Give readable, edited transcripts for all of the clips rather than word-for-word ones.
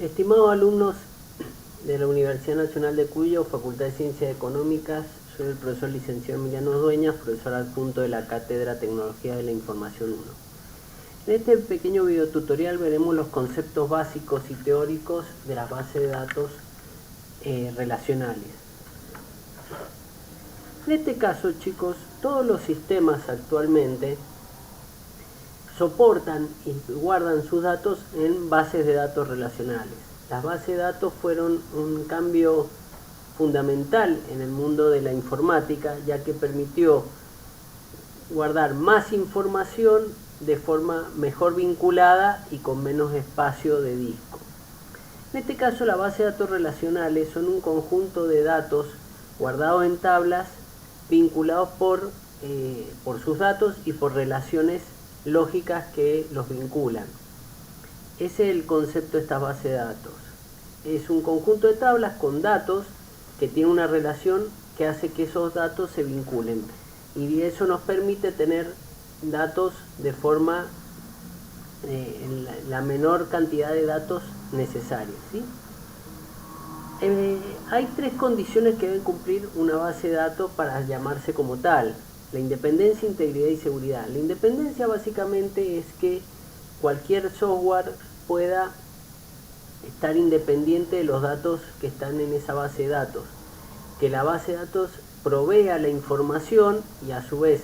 Estimados alumnos de la Universidad Nacional de Cuyo, Facultad de Ciencias Económicas, soy el profesor licenciado Emiliano Dueñas, profesor adjunto de la Cátedra Tecnología de la Información 1. En este pequeño videotutorial veremos los conceptos básicos y teóricos de las bases de datos relacionales. En este caso, chicos, todos los sistemas actualmente soportan y guardan sus datos en bases de datos relacionales. Las bases de datos fueron un cambio fundamental en el mundo de la informática, ya que permitió guardar más información de forma mejor vinculada y con menos espacio de disco. En este caso, las bases de datos relacionales son un conjunto de datos guardados en tablas vinculados por sus datos y por relaciones lógicas que los vinculan. Ese es el concepto de esta base de datos. Es un conjunto de tablas con datos que tiene una relación que hace que esos datos se vinculen, y eso nos permite tener datos de forma la menor cantidad de datos necesarios, ¿sí? Hay tres condiciones que debe cumplir una base de datos para llamarse como tal: la independencia, integridad y seguridad. La independencia básicamente es que cualquier software pueda estar independiente de los datos que están en esa base de datos, que la base de datos provea la información y a su vez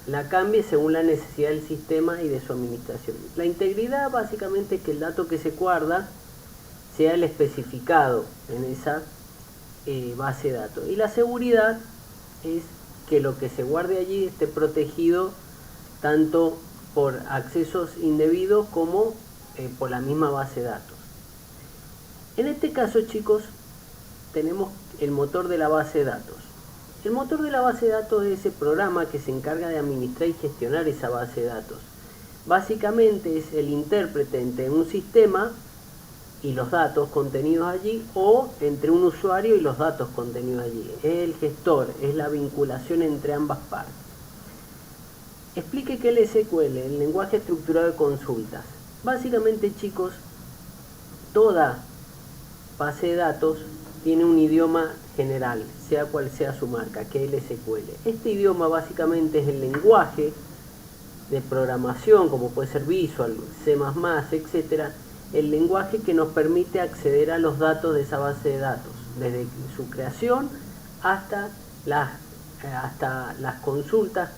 la cambie según la necesidad del sistema y de su administración. La integridad básicamente es que el dato que se guarda sea el especificado en esa base de datos. Y la seguridad es que lo que se guarde allí esté protegido tanto por accesos indebidos como por la misma base de datos. En este caso, chicos, tenemos el motor de la base de datos. El motor de la base de datos es ese programa que se encarga de administrar y gestionar esa base de datos. Básicamente es el intérprete entre un sistema y los datos contenidos allí, o entre un usuario y los datos contenidos allí. Es el gestor, es la vinculación entre ambas partes. Explique qué es el SQL, el lenguaje estructurado de consultas. Básicamente, chicos, toda base de datos tiene un idioma general, sea cual sea su marca, que es el SQL. Este idioma básicamente es el lenguaje de programación, como puede ser Visual, C++, etcétera, el lenguaje que nos permite acceder a los datos de esa base de datos, desde su creación hasta las consultas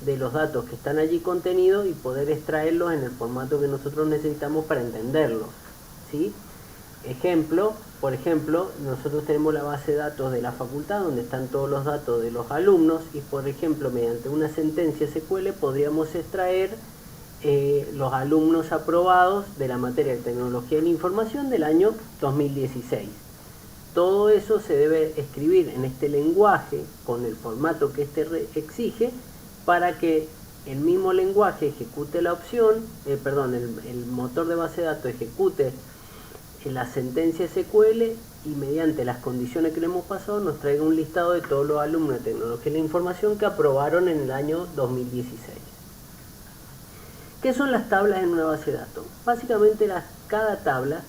de los datos que están allí contenidos y poder extraerlos en el formato que nosotros necesitamos para entenderlos, ¿sí? Por ejemplo, nosotros tenemos la base de datos de la facultad donde están todos los datos de los alumnos, y por ejemplo, mediante una sentencia SQL podríamos extraer los alumnos aprobados de la materia de tecnología de la información del año 2016. Todo eso se debe escribir en este lenguaje con el formato que exige, para que el mismo lenguaje ejecute la opción, el motor de base de datos ejecute la sentencia SQL y mediante las condiciones que le hemos pasado nos traiga un listado de todos los alumnos de tecnología de la información que aprobaron en el año 2016. ¿Qué son las tablas en una base de datos? Básicamente cada tabla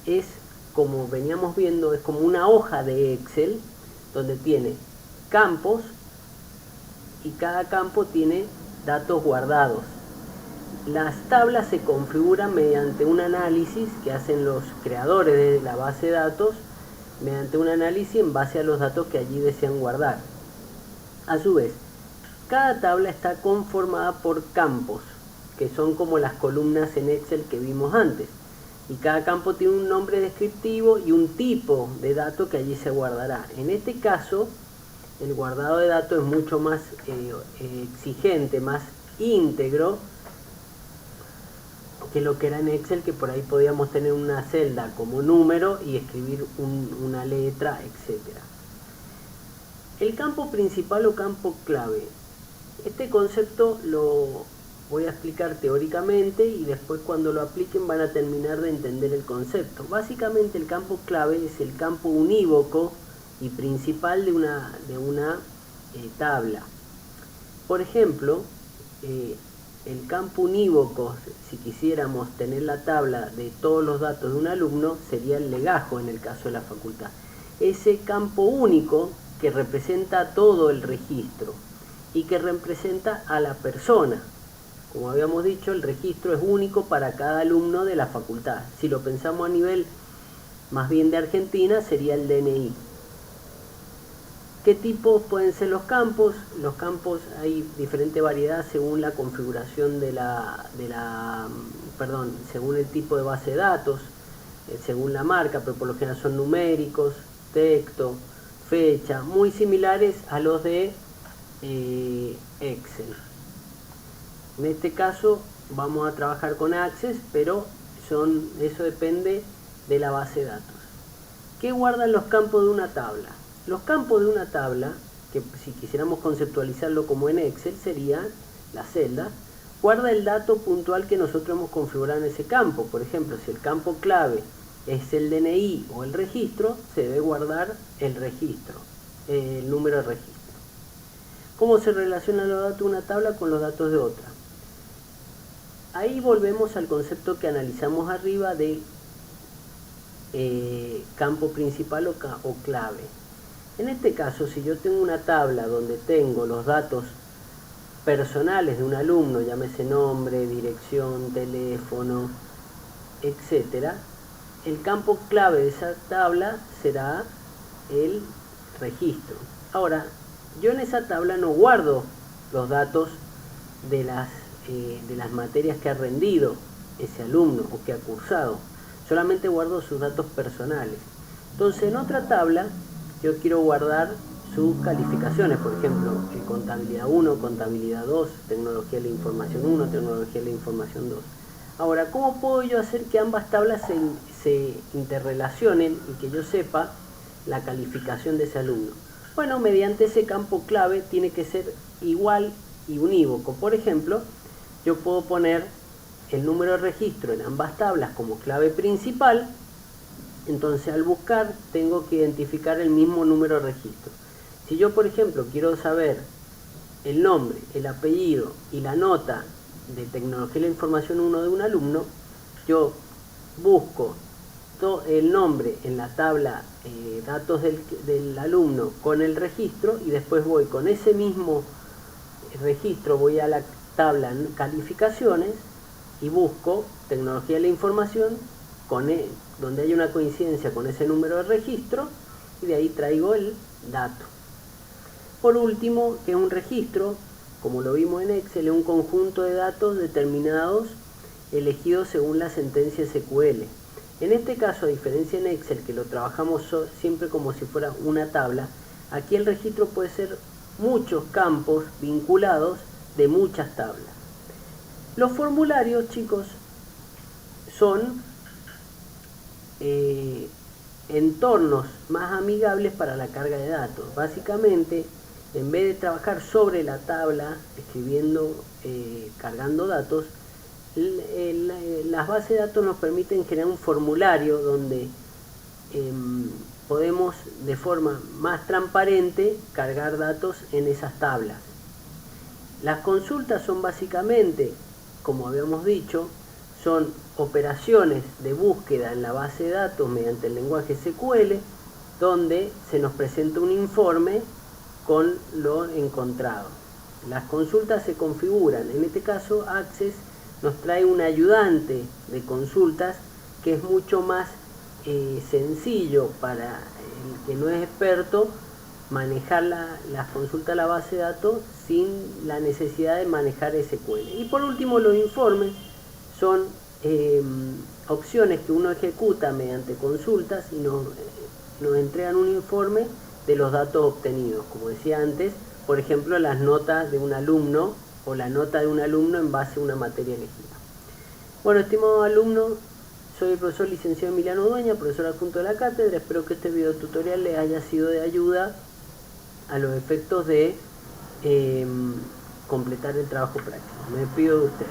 es, como veníamos viendo, es como una hoja de Excel donde tiene campos y cada campo tiene datos guardados. Las tablas se configuran mediante un análisis que hacen los creadores de la base de datos, mediante un análisis en base a los datos que allí desean guardar. A su vez, cada tabla está conformada por campos, que son como las columnas en Excel que vimos antes, y cada campo tiene un nombre descriptivo y un tipo de dato que allí se guardará. En este caso, el guardado de datos es mucho más exigente, más íntegro que lo que era en Excel, que por ahí podíamos tener una celda como número y escribir una letra, etc. El campo principal o campo clave. Este concepto lo voy a explicar teóricamente y después cuando lo apliquen van a terminar de entender el concepto. Básicamente el campo clave es el campo unívoco y principal de una tabla. Por ejemplo, el campo unívoco, si quisiéramos tener la tabla de todos los datos de un alumno, sería el legajo en el caso de la facultad. Ese campo único que representa todo el registro y que representa a la persona. Como habíamos dicho, el registro es único para cada alumno de la facultad. Si lo pensamos a nivel más bien de Argentina, sería el DNI. ¿Qué tipos pueden ser los campos? Los campos hay diferente variedad según la configuración según el tipo de base de datos, según la marca, pero por lo general son numéricos, texto, fecha, muy similares a los de Excel. En este caso vamos a trabajar con Access, pero eso depende de la base de datos. ¿Qué guardan los campos de una tabla? Los campos de una tabla, que si quisiéramos conceptualizarlo como en Excel, sería la celda, guarda el dato puntual que nosotros hemos configurado en ese campo. Por ejemplo, si el campo clave es el DNI o el registro, se debe guardar el registro, el número de registro. ¿Cómo se relacionan los datos de una tabla con los datos de otra? Ahí volvemos al concepto que analizamos arriba de campo principal o clave. En este caso, si yo tengo una tabla donde tengo los datos personales de un alumno, llámese nombre, dirección, teléfono, etc., el campo clave de esa tabla será el registro. Ahora, yo en esa tabla no guardo los datos de las materias que ha rendido ese alumno o que ha cursado, solamente guardo sus datos personales. Entonces, en otra tabla yo quiero guardar sus calificaciones, por ejemplo, contabilidad 1, contabilidad 2, tecnología de la información 1, tecnología de la información 2. Ahora, ¿cómo puedo yo hacer que ambas tablas se interrelacionen y que yo sepa la calificación de ese alumno? Bueno, mediante ese campo clave tiene que ser igual y unívoco. Por ejemplo, yo puedo poner el número de registro en ambas tablas como clave principal. Entonces, al buscar, tengo que identificar el mismo número de registro. Si yo, por ejemplo, quiero saber el nombre, el apellido y la nota de tecnología de la información 1 de un alumno, yo busco el nombre en la tabla datos del alumno con el registro y después voy con ese mismo registro, voy a la tabla calificaciones y busco tecnología de la información donde hay una coincidencia con ese número de registro y de ahí traigo el dato. Por último, que es un registro, como lo vimos en Excel, es un conjunto de datos determinados elegidos según la sentencia SQL. En este caso, a diferencia en Excel, que lo trabajamos siempre como si fuera una tabla, aquí el registro puede ser muchos campos vinculados de muchas tablas. Los formularios, chicos, son entornos más amigables para la carga de datos. Básicamente, en vez de trabajar sobre la tabla, escribiendo, cargando datos, las bases de datos nos permiten crear un formulario donde podemos de forma más transparente cargar datos en esas tablas. Las consultas son básicamente, como habíamos dicho, son operaciones de búsqueda en la base de datos mediante el lenguaje SQL, donde se nos presenta un informe con lo encontrado. Las consultas se configuran, en este caso Access nos trae un ayudante de consultas que es mucho más sencillo para el que no es experto manejar las consultas a la base de datos sin la necesidad de manejar SQL. Y por último, los informes son opciones que uno ejecuta mediante consultas y nos entregan un informe de los datos obtenidos. Como decía antes, por ejemplo, las notas de un alumno o la nota de un alumno en base a una materia elegida. Bueno, estimados alumnos, soy el profesor licenciado Emiliano Dueña, profesor adjunto de la cátedra. Espero que este video tutorial les haya sido de ayuda a los efectos de completar el trabajo práctico. Me despido de ustedes.